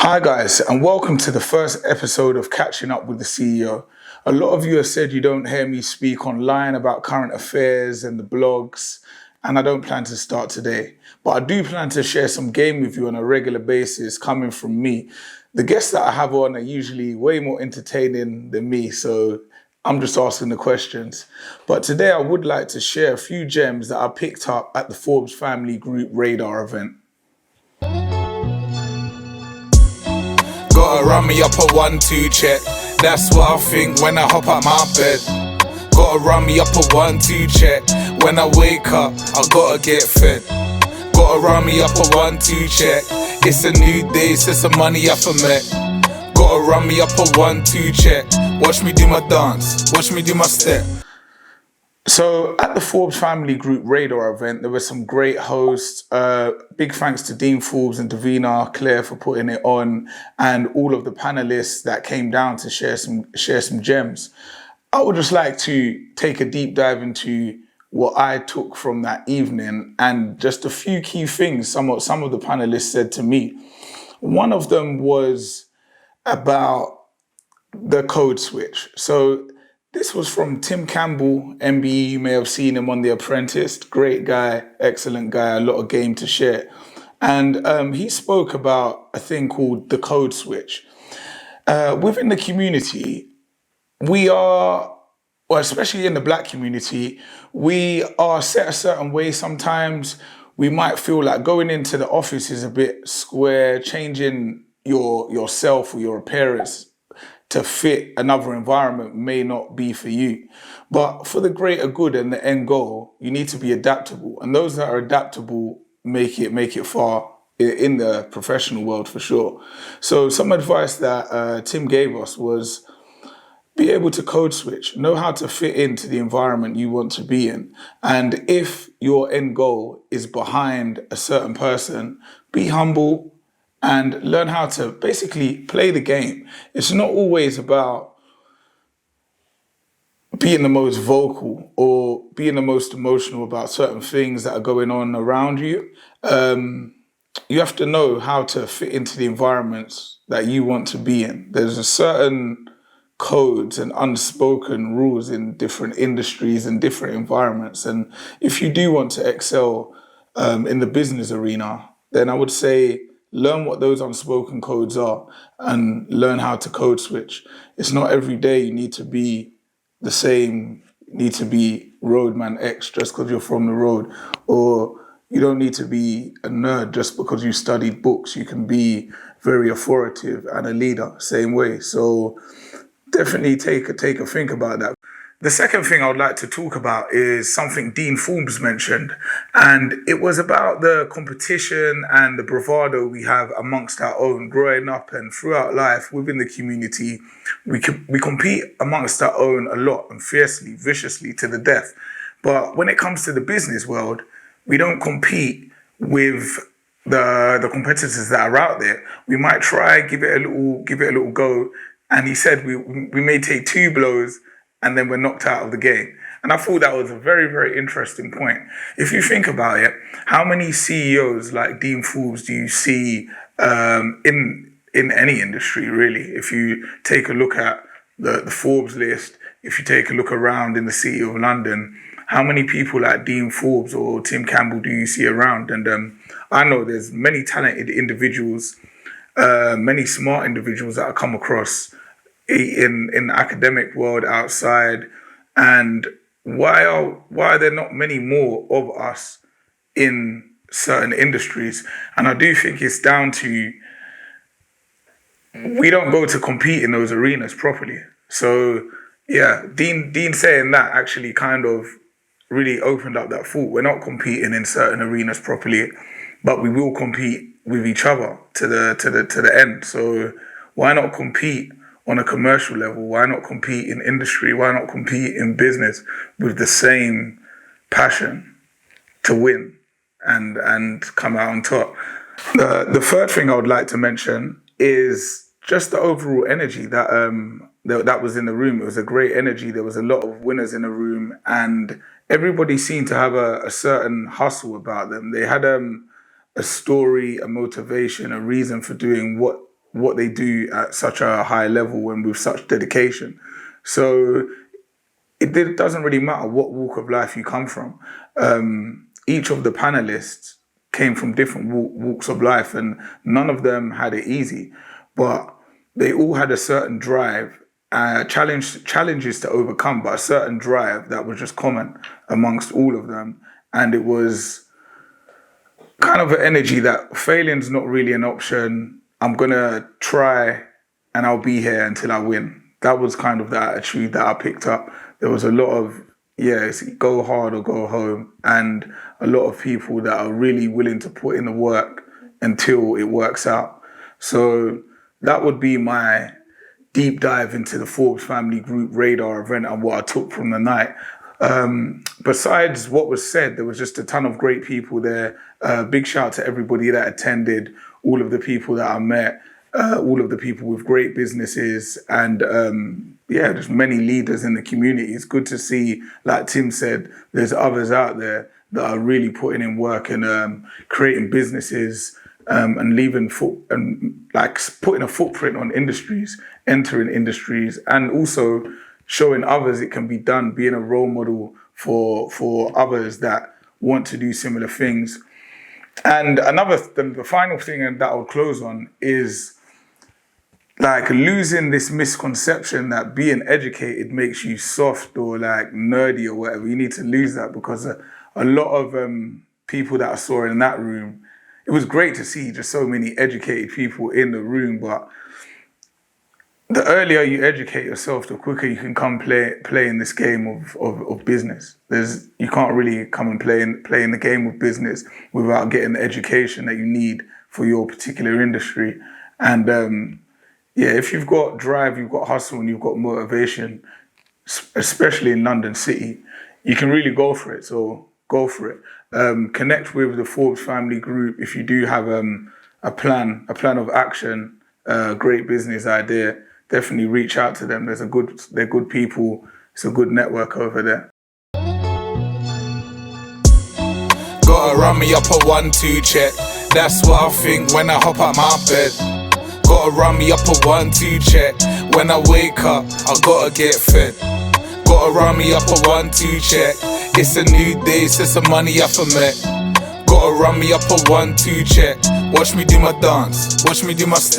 Hi guys, and welcome to the first episode of Catching Up with the CEO. A lot of you have said you don't hear me speak online about current affairs and the blogs, and I don't plan to start today. But I do plan to share some game with you on a regular basis coming from me. The guests that I have on are usually way more entertaining than me, so I'm just asking the questions. But today I would like to share a few gems that I picked up at the Forbes Family Group Radar event. Gotta run me up a 1-2 check. That's what I think when I hop out my bed. Gotta run me up a 1-2 check. When I wake up, I gotta get fed. Gotta run me up a 1-2 check. It's a new day, it's some money I met. Gotta run me up a 1-2 check. Watch me do my dance, watch me do my step. So at the Forbes Family Group Radar event, there were some great hosts. Big thanks to Dean Forbes and Davina Claire for putting it on, and all of the panelists that came down to share some gems. I would just like to take a deep dive into what I took from that evening and just a few key things some of the panelists said to me. One of them was about the code switch. So this was from Tim Campbell, MBE. You may have seen him on The Apprentice. Great guy, excellent guy, a lot of game to share. And he spoke about a thing called the code switch. Within the community, we are, or especially in the Black community, we are set a certain way sometimes. We might feel like going into the office is a bit square, changing yourself or your appearance to fit another environment may not be for you. But for the greater good and the end goal, you need to be adaptable. And those that are adaptable make it far in the professional world for sure. So some advice that Tim gave us was be able to code switch, know how to fit into the environment you want to be in. And if your end goal is behind a certain person, be humble, and learn how to basically play the game. It's not always about being the most vocal or being the most emotional about certain things that are going on around you. You have to know how to fit into the environments that you want to be in. There's a certain codes and unspoken rules in different industries and different environments. And if you do want to excel in the business arena, then I would say learn what those unspoken codes are and learn how to code switch. It's not every day you need to be the same, need to be Roadman X just because you're from the road, or you don't need to be a nerd just because you studied books. You can be very authoritative and a leader, same way. So definitely take a think about that. The second thing I would like to talk about is something Dean Forbes mentioned, and it was about the competition and the bravado we have amongst our own growing up and throughout life within the community. We compete amongst our own a lot and fiercely, viciously to the death. But when it comes to the business world, we don't compete with the competitors that are out there. We might try, give it a little go. And he said we may take 2 blows and then we're knocked out of the game. And I thought that was a very, very interesting point. If you think about it, how many CEOs like Dean Forbes do you see in any industry, really? If you take a look at the Forbes list, if you take a look around in the city of London, how many people like Dean Forbes or Tim Campbell do you see around? And I know there's many talented individuals, many smart individuals that I come across in the academic world outside, and why are there not many more of us in certain industries? And I do think it's down to we don't go to compete in those arenas properly. So yeah, Dean saying that actually kind of really opened up that thought. We're not competing in certain arenas properly, but we will compete with each other to the end. So why not compete on a commercial level? Why not compete in industry? Why not compete in business with the same passion to win and come out on top? The third thing I would like to mention is just the overall energy that was in the room. It was a great energy. There was a lot of winners in the room, and everybody seemed to have a certain hustle about them. They had a story, a motivation, a reason for doing what what they do at such a high level and with such dedication. So it doesn't really matter what walk of life you come from. Each of the panelists came from different walks of life, and none of them had it easy, but they all had a certain drive, challenges to overcome, but a certain drive that was just common amongst all of them. And it was kind of an energy that failing's not really an option. I'm gonna try and I'll be here until I win. That was kind of the attitude that I picked up. There was a lot of, it's go hard or go home, and a lot of people that are really willing to put in the work until it works out. So that would be my deep dive into the Forbes Family Group radar event and what I took from the night. Besides what was said, there was just a ton of great people there. Big shout out to everybody that attended, all of the people that I met, all of the people with great businesses, and just many leaders in the community. It's good to see, like Tim said, there's others out there that are really putting in work and creating businesses and putting a footprint on industries, entering industries, and also showing others it can be done, being a role model for others that want to do similar things. And the final thing that I'll close on is like losing this misconception that being educated makes you soft or like nerdy or whatever. You need to lose that, because a lot of people that I saw in that room, it was great to see just so many educated people in the room, but the earlier you educate yourself, the quicker you can come play in this game of business. You can't really come and play in the game of business without getting the education that you need for your particular industry. And if you've got drive, you've got hustle, and you've got motivation, especially in London City, you can really go for it. So go for it. Connect with the Forbes Family Group if you do have a plan of action, a great business idea. Definitely reach out to them. They're good people. It's a good network over there. Gotta run me up a 1-2 check. That's what I think when I hop out my bed. Gotta run me up a 1-2 check. When I wake up, I gotta get fed. Gotta run me up a 1-2 check. It's a new day, so some money I met. Gotta run me up a 1-2 check. Watch me do my dance, watch me do my step.